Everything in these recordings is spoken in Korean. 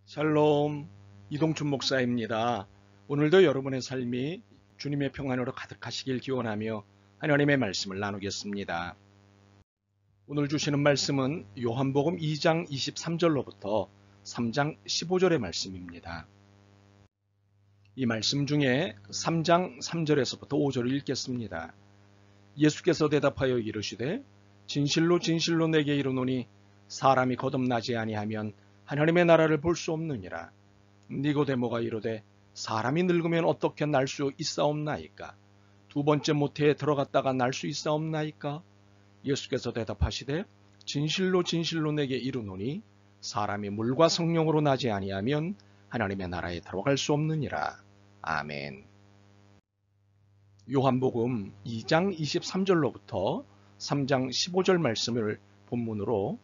샬롬, 이동춘 목사입니다. 오늘도 여러분의 삶이 주님의 평안으로 가득하시길 기원하며 하나님의 말씀을 나누겠습니다. 오늘 주시는 말씀은 요한복음 2장 23절로부터 3장 15절의 말씀입니다. 이 말씀 중에 3장 3절에서부터 5절을 읽겠습니다. 예수께서 대답하여 이르시되 진실로 진실로 내게 이르노니 사람이 거듭나지 아니하면 하나님의 나라를 볼 수 없느니라. 니고데모가 이르되 사람이 늙으면 어떻게 날 수 있사옵나이까? 두 번째 모태에 들어갔다가 날 수 있사옵나이까? 예수께서 대답하시되 진실로 진실로 내게 이르노니 사람이 물과 성령으로 나지 아니하면 하나님의 나라에 들어갈 수 없느니라. 아멘. 요한복음 2장 23절로부터 3장 15절 말씀을 본문으로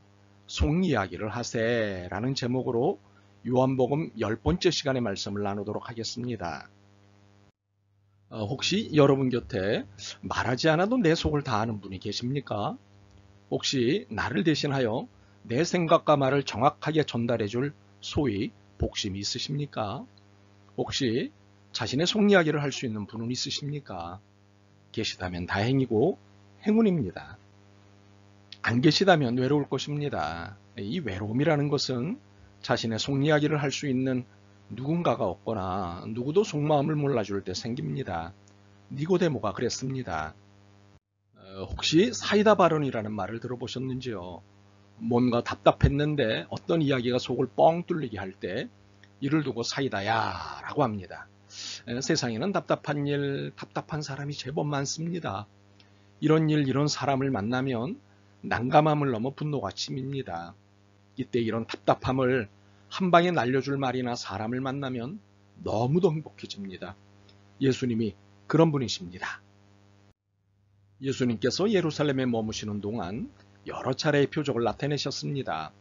속이야기를 하세라는 제목으로 요한복음 10번째 시간의 말씀을 나누도록 하겠습니다. 혹시 여러분 곁에 말하지 않아도 내 속을 다 아는 분이 계십니까? 혹시 나를 대신하여 내 생각과 말을 정확하게 전달해 줄 소위 복심이 있으십니까? 혹시 자신의 속이야기를 할 수 있는 분은 있으십니까? 계시다면 다행이고 행운입니다. 안 계시다면 외로울 것입니다. 이 외로움이라는 것은 자신의 속이야기를 할 수 있는 누군가가 없거나 누구도 속마음을 몰라줄 때 생깁니다. 니고데모가 그랬습니다. 혹시 사이다 발언이라는 말을 들어보셨는지요? 뭔가 답답했는데 어떤 이야기가 속을 뻥 뚫리게 할 때 이를 두고 사이다야 라고 합니다. 세상에는 답답한 일, 답답한 사람이 제법 많습니다. 이런 일, 이런 사람을 만나면 난감함을 넘어 분노가 치밉니다. 이때 이런 답답함을 한 방에 날려줄 말이나 사람을 만나면 너무도 행복해집니다. 예수님이 그런 분이십니다. 예수님께서 예루살렘에 머무시는 동안 여러 차례의 표적을 나타내셨습니다.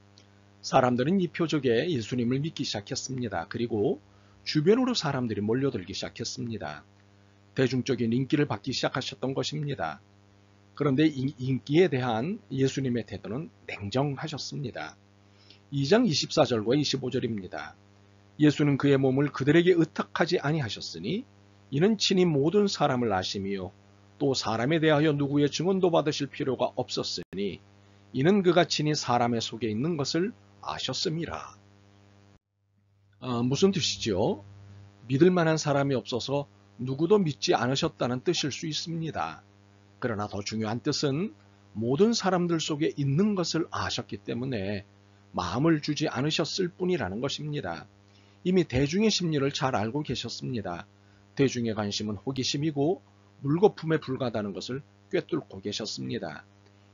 사람들은 이 표적에 예수님을 믿기 시작했습니다. 그리고 주변으로 사람들이 몰려들기 시작했습니다. 대중적인 인기를 받기 시작하셨던 것입니다. 그런데 인기에 대한 예수님의 태도는 냉정하셨습니다. 2장 24절과 25절입니다. 예수는 그의 몸을 그들에게 의탁하지 아니하셨으니 이는 친히 모든 사람을 아심이요 또 사람에 대하여 누구의 증언도 받으실 필요가 없었으니 이는 그가 친히 사람의 속에 있는 것을 아셨음이라. 무슨 뜻이죠? 믿을 만한 사람이 없어서 누구도 믿지 않으셨다는 뜻일 수 있습니다. 그러나 더 중요한 뜻은 모든 사람들 속에 있는 것을 아셨기 때문에 마음을 주지 않으셨을 뿐이라는 것입니다. 이미 대중의 심리를 잘 알고 계셨습니다. 대중의 관심은 호기심이고 물거품에 불과하다는 것을 꿰뚫고 계셨습니다.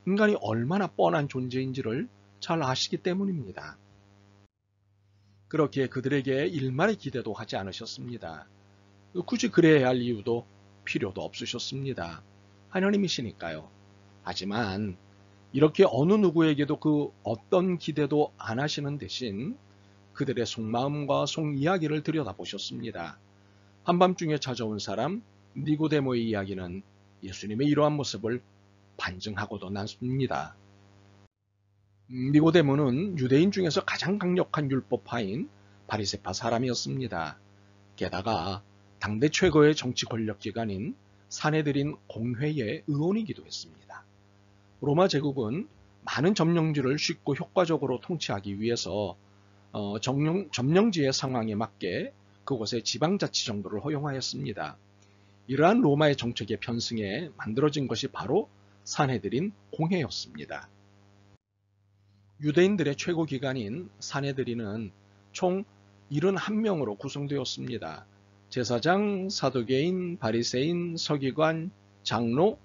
인간이 얼마나 뻔한 존재인지를 잘 아시기 때문입니다. 그렇게 그들에게 일말의 기대도 하지 않으셨습니다. 굳이 그래야 할 이유도 필요도 없으셨습니다. 하나님이시니까요. 하지만 이렇게 어느 누구에게도 그 어떤 기대도 안 하시는 대신 그들의 속마음과 속이야기를 들여다보셨습니다. 한밤중에 찾아온 사람 니고데모의 이야기는 예수님의 이러한 모습을 반증하고도 남습니다. 니고데모는 유대인 중에서 가장 강력한 율법파인 바리새파 사람이었습니다. 게다가 당대 최고의 정치 권력기관인 사내들인 공회의 의원이기도 했습니다. 로마 제국은 많은 점령지를 쉽고 효과적으로 통치하기 위해서 점령지의 상황에 맞게 그곳의 지방자치정부를 허용하였습니다. 이러한 로마의 정책의 편승에 만들어진 것이 바로 사내들인 공회였습니다. 유대인들의 최고기관인 사내들인은 총 71명으로 구성되었습니다. 제사장, 사두개인, 바리새인, 서기관, 장로,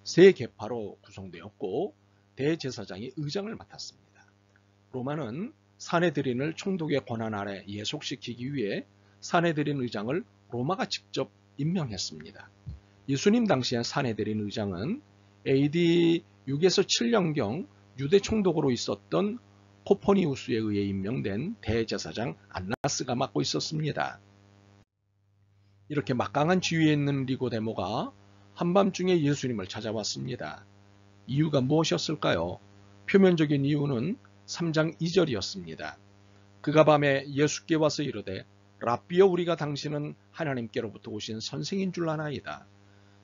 세 계파로 구성되었고 대제사장이 의장을 맡았습니다. 로마는 사내들인을 총독의 권한 아래 예속시키기 위해 사내들인 의장을 로마가 직접 임명했습니다. 예수님 당시의 사내들인 의장은 AD 6에서 7년경 유대 총독으로 있었던 코포니우스에 의해 임명된 대제사장 안나스가 맡고 있었습니다. 이렇게 막강한 지위에 있는 니고데모가 한밤중에 예수님을 찾아왔습니다. 이유가 무엇이었을까요? 표면적인 이유는 3장 2절이었습니다. 그가 밤에 예수께 와서 이르되 랍비여 우리가 당신은 하나님께로부터 오신 선생인 줄 아나이다.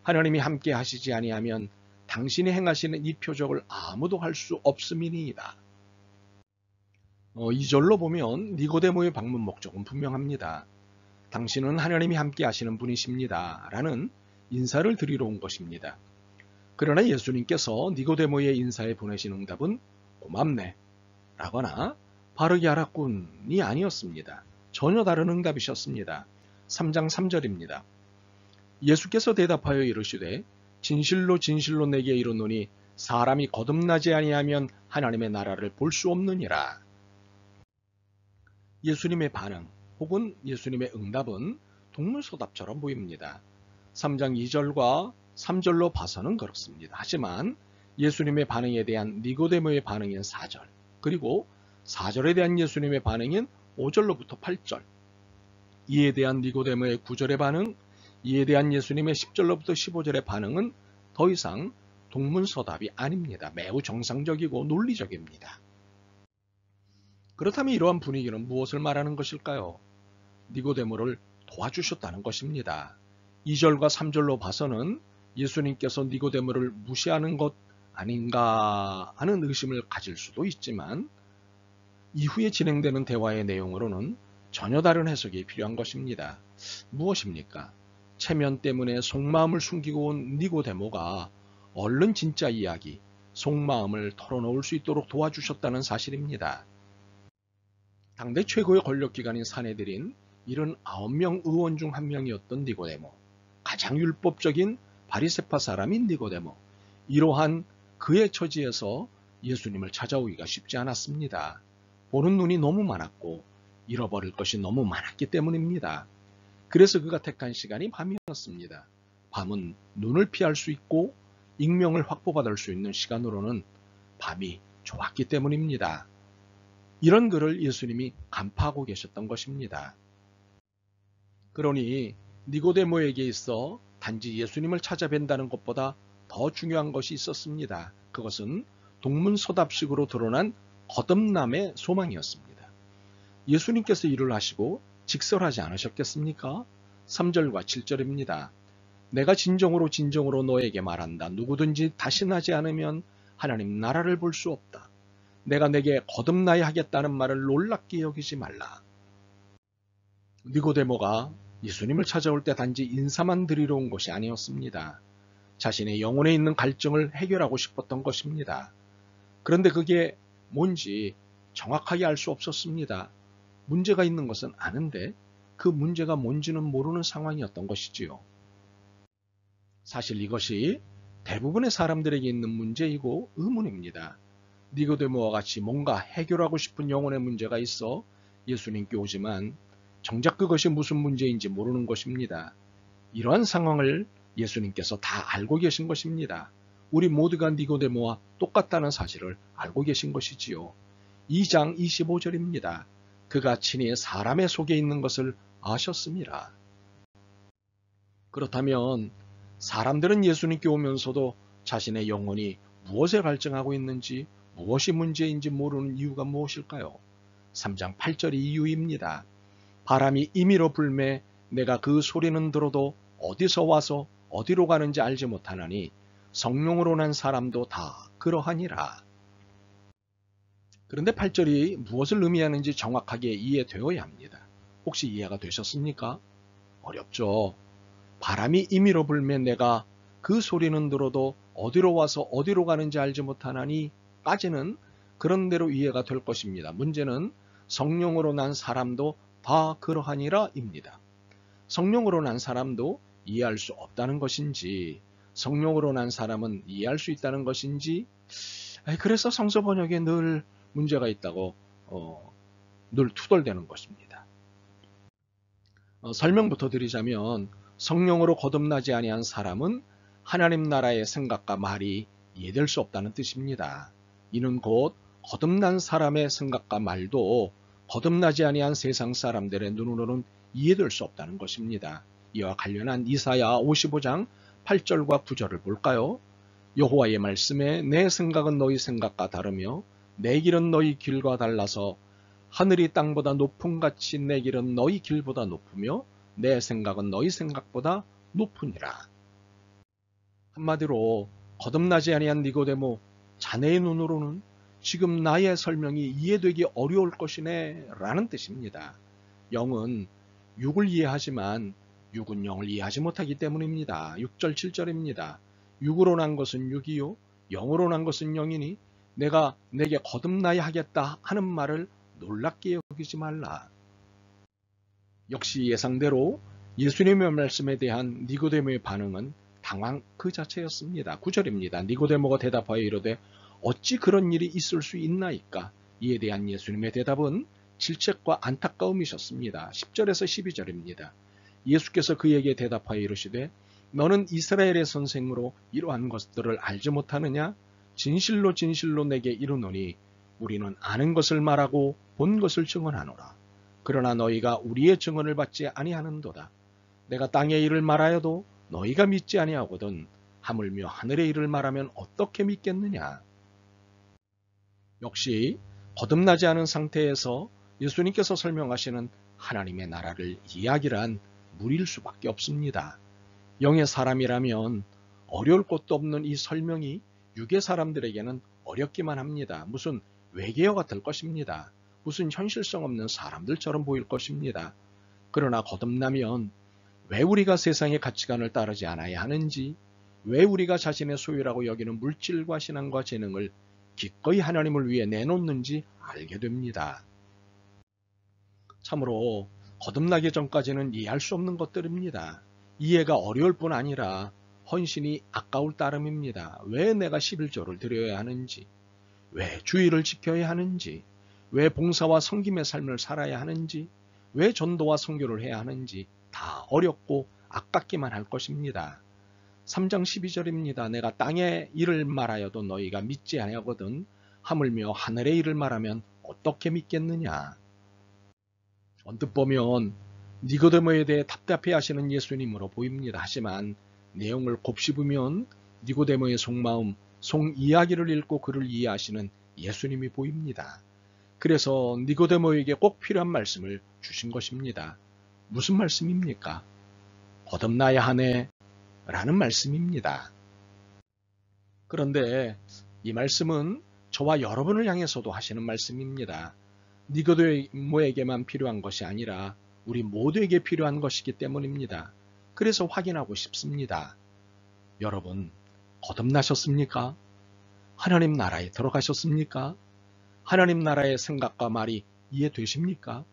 하나님이 함께 하시지 아니하면 당신이 행하시는 이 표적을 아무도 할 수 없음이니이다. 2절로 보면 니고데모의 방문 목적은 분명합니다. 당신은 하나님이 함께 하시는 분이십니다. 라는 인사를 드리러 온 것입니다. 그러나 예수님께서 니고데모의 인사에 보내신 응답은 고맙네 라거나 바르게 알았군이 아니었습니다. 전혀 다른 응답이셨습니다. 3장 3절입니다. 예수께서 대답하여 이르시되 진실로 진실로 내게 이르노니 사람이 거듭나지 아니하면 하나님의 나라를 볼 수 없느니라. 예수님의 반응 혹은 예수님의 응답은 동물소답처럼 보입니다. 3장 2절과 3절로 봐서는 그렇습니다. 하지만 예수님의 반응에 대한 니고데모의 반응인 4절 그리고 4절에 대한 예수님의 반응인 5절로부터 8절 이에 대한 니고데모의 9절의 반응 이에 대한 예수님의 10절로부터 15절의 반응은 더 이상 동문서답이 아닙니다. 매우 정상적이고 논리적입니다. 그렇다면 이러한 분위기는 무엇을 말하는 것일까요? 니고데모를 도와주셨다는 것입니다. 2절과 3절로 봐서는 예수님께서 니고데모를 무시하는 것 아닌가 하는 의심을 가질 수도 있지만 이후에 진행되는 대화의 내용으로는 전혀 다른 해석이 필요한 것입니다. 무엇입니까? 체면 때문에 속마음을 숨기고 온 니고데모가 얼른 진짜 이야기, 속마음을 털어놓을 수 있도록 도와주셨다는 사실입니다. 당대 최고의 권력기관인 사내들인 79명 의원 중 한 명이었던 니고데모, 가장 율법적인 바리새파 사람인 니고데모, 이러한 그의 처지에서 예수님을 찾아오기가 쉽지 않았습니다. 보는 눈이 너무 많았고 잃어버릴 것이 너무 많았기 때문입니다. 그래서 그가 택한 시간이 밤이었습니다. 밤은 눈을 피할 수 있고 익명을 확보받을 수 있는 시간으로는 밤이 좋았기 때문입니다. 이런 그를 예수님이 간파하고 계셨던 것입니다. 그러니 니고데모에게 있어 단지 예수님을 찾아뵌다는 것보다 더 중요한 것이 있었습니다. 그것은 동문서답식으로 드러난 거듭남의 소망이었습니다. 예수님께서 일을 하시고 직설하지 않으셨겠습니까? 3절과 7절입니다. 내가 진정으로 진정으로 너에게 말한다. 누구든지 다시 나지 않으면 하나님 나라를 볼 수 없다. 내가 내게 거듭나야 하겠다는 말을 놀랍게 여기지 말라. 니고데모가 예수님을 찾아올 때 단지 인사만 드리러 온 것이 아니었습니다. 자신의 영혼에 있는 갈증을 해결하고 싶었던 것입니다. 그런데 그게 뭔지 정확하게 알 수 없었습니다. 문제가 있는 것은 아는데 그 문제가 뭔지는 모르는 상황이었던 것이지요. 사실 이것이 대부분의 사람들에게 있는 문제이고 의문입니다. 니고데모와 같이 뭔가 해결하고 싶은 영혼의 문제가 있어 예수님께 오지만 정작 그것이 무슨 문제인지 모르는 것입니다. 이러한 상황을 예수님께서 다 알고 계신 것입니다. 우리 모두가 니고데모와 똑같다는 사실을 알고 계신 것이지요. 2장 25절입니다. 그가 친히 사람의 속에 있는 것을 아셨습니다. 그렇다면 사람들은 예수님께 오면서도 자신의 영혼이 무엇에 갈증하고 있는지 무엇이 문제인지 모르는 이유가 무엇일까요? 3장 8절이 이유입니다. 바람이 임의로 불매 내가 그 소리는 들어도 어디서 와서 어디로 가는지 알지 못하나니 성령으로 난 사람도 다 그러하니라. 그런데 8절이 무엇을 의미하는지 정확하게 이해되어야 합니다. 혹시 이해가 되셨습니까? 어렵죠. 바람이 임의로 불매 내가 그 소리는 들어도 어디로 와서 어디로 가는지 알지 못하나니 까지는 그런 대로 이해가 될 것입니다. 문제는 성령으로 난 사람도 다 그러하니라 입니다. 성령으로 난 사람도 이해할 수 없다는 것인지 성령으로 난 사람은 이해할 수 있다는 것인지 그래서 성서 번역에 늘 문제가 있다고 늘 투덜대는 것입니다. 설명부터 드리자면 성령으로 거듭나지 아니한 사람은 하나님 나라의 생각과 말이 이해될 수 없다는 뜻입니다. 이는 곧 거듭난 사람의 생각과 말도 거듭나지 아니한 세상 사람들의 눈으로는 이해될 수 없다는 것입니다. 이와 관련한 이사야 55장 8절과 9절을 볼까요? 여호와의 말씀에 내 생각은 너희 생각과 다르며 내 길은 너희 길과 달라서 하늘이 땅보다 높음 같이 내 길은 너희 길보다 높으며 내 생각은 너희 생각보다 높으니라. 한마디로 거듭나지 아니한 니고데모, 자네의 눈으로는 지금 나의 설명이 이해되기 어려울 것이네 라는 뜻입니다. 영은 육을 이해하지만 육은 영을 이해하지 못하기 때문입니다. 6절 7절입니다. 육으로 난 것은 육이요 영으로 난 것은 영이니 내가 내게 거듭나야 하겠다 하는 말을 놀랍게 여기지 말라. 역시 예상대로 예수님의 말씀에 대한 니고데모의 반응은 당황 그 자체였습니다. 9절입니다. 니고데모가 대답하여 이르되 어찌 그런 일이 있을 수 있나이까? 이에 대한 예수님의 대답은 질책과 안타까움이셨습니다. 10절에서 12절입니다. 예수께서 그에게 대답하여 이르시되 너는 이스라엘의 선생으로 이러한 것들을 알지 못하느냐? 진실로 진실로 내게 이르노니 우리는 아는 것을 말하고 본 것을 증언하노라. 그러나 너희가 우리의 증언을 받지 아니하는도다. 내가 땅의 일을 말하여도 너희가 믿지 아니하거든 하물며 하늘의 일을 말하면 어떻게 믿겠느냐. 역시 거듭나지 않은 상태에서 예수님께서 설명하시는 하나님의 나라를 이야기란 무리일 수밖에 없습니다. 영의 사람이라면 어려울 것도 없는 이 설명이 육의 사람들에게는 어렵기만 합니다. 무슨 외계어 같을 것입니다. 무슨 현실성 없는 사람들처럼 보일 것입니다. 그러나 거듭나면 왜 우리가 세상의 가치관을 따르지 않아야 하는지, 왜 우리가 자신의 소유라고 여기는 물질과 신앙과 재능을 기꺼이 하나님을 위해 내놓는지 알게 됩니다. 참으로 거듭나기 전까지는 이해할 수 없는 것들입니다. 이해가 어려울 뿐 아니라 헌신이 아까울 따름입니다. 왜 내가 11조를 드려야 하는지, 왜 주의를 지켜야 하는지, 왜 봉사와 섬김의 삶을 살아야 하는지, 왜 전도와 선교를 해야 하는지 다 어렵고 아깝기만 할 것입니다. 3장 12절입니다. 내가 땅의 일을 말하여도 너희가 믿지 아니하거든 하물며 하늘의 일을 말하면 어떻게 믿겠느냐. 언뜻 보면 니고데모에 대해 답답해 하시는 예수님으로 보입니다. 하지만 내용을 곱씹으면 니고데모의 속마음, 속 이야기를 읽고 그를 이해하시는 예수님이 보입니다. 그래서 니고데모에게 꼭 필요한 말씀을 주신 것입니다. 무슨 말씀입니까? 거듭나야 하네 라는 말씀입니다. 그런데 이 말씀은 저와 여러분을 향해서도 하시는 말씀입니다. 니고데모에게만 필요한 것이 아니라 우리 모두에게 필요한 것이기 때문입니다. 그래서 확인하고 싶습니다. 여러분, 거듭나셨습니까? 하나님 나라에 들어가셨습니까? 하나님 나라의 생각과 말이 이해되십니까?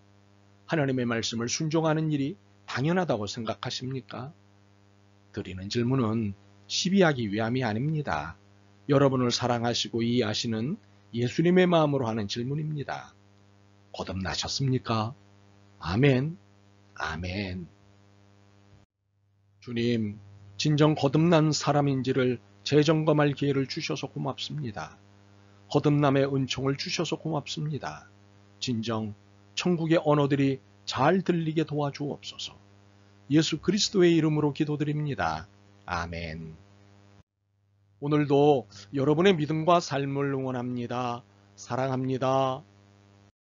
하나님의 말씀을 순종하는 일이 당연하다고 생각하십니까? 드리는 질문은 시비하기 위함이 아닙니다. 여러분을 사랑하시고 이해하시는 예수님의 마음으로 하는 질문입니다. 거듭나셨습니까? 아멘, 아멘. 주님, 진정 거듭난 사람인지를 재점검할 기회를 주셔서 고맙습니다. 거듭남의 은총을 주셔서 고맙습니다. 진정 천국의 언어들이 잘 들리게 도와주옵소서. 예수 그리스도의 이름으로 기도드립니다. 아멘. 오늘도 여러분의 믿음과 삶을 응원합니다. 사랑합니다.